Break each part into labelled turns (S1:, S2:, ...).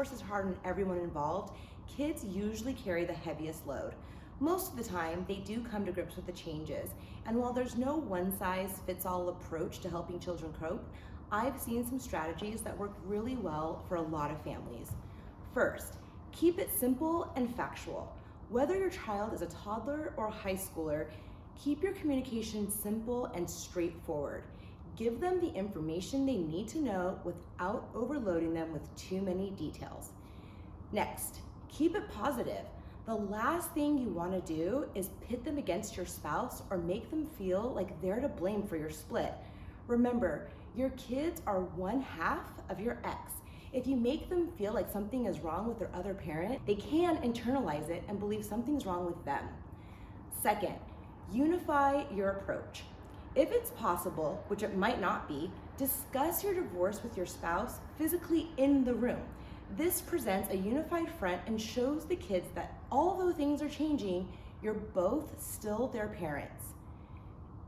S1: divorce is hard on everyone involved, kids usually carry the heaviest load. Most of the time, they do come to grips with the changes, and while there's no one-size-fits-all approach to helping children cope, I've seen some strategies that work really well for a lot of families. First, keep it simple and factual. Whether your child is a toddler or a high schooler, keep your communication simple and straightforward. Give them the information they need to know without overloading them with too many details. Next, keep it positive. The last thing you want to do is pit them against your spouse or make them feel like they're to blame for your split. Remember, your kids are one half of your ex. If you make them feel like something is wrong with their other parent, they can internalize it and believe something's wrong with them. Second, unify your approach. If it's possible, which it might not be, discuss your divorce with your spouse physically in the room. This presents a unified front and shows the kids that although things are changing, you're both still their parents.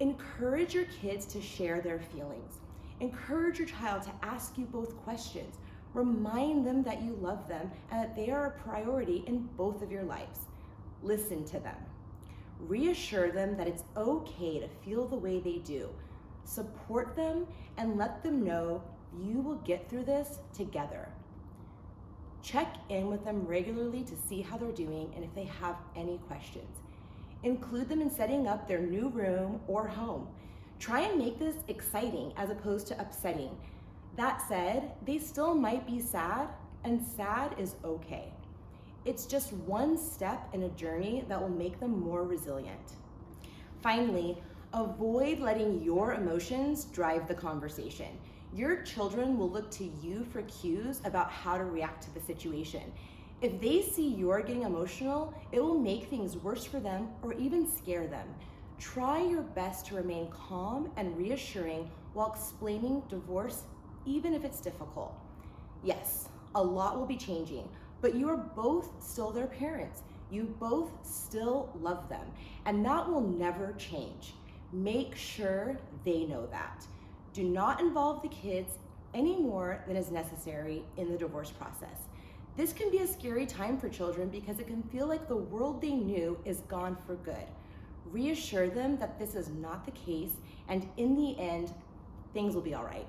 S1: Encourage your kids to share their feelings. Encourage your child to ask you both questions. Remind them that you love them and that they are a priority in both of your lives. Listen to them. Reassure them that it's okay to feel the way they do. Support them and let them know you will get through this together. Check in with them regularly to see how they're doing and if they have any questions. Include them in setting up their new room or home. Try and make this exciting as opposed to upsetting. That said, they still might be sad, and sad is okay. It's just one step in a journey that will make them more resilient. Finally, avoid letting your emotions drive the conversation. Your children will look to you for cues about how to react to the situation. If they see you're getting emotional, it will make things worse for them or even scare them. Try your best to remain calm and reassuring while explaining divorce, even if it's difficult. Yes, a lot will be changing, but you are both still their parents. You both still love them, and that will never change. Make sure they know that. Do not involve the kids any more than is necessary in the divorce process. This can be a scary time for children because it can feel like the world they knew is gone for good. Reassure them that this is not the case, and in the end, things will be all right.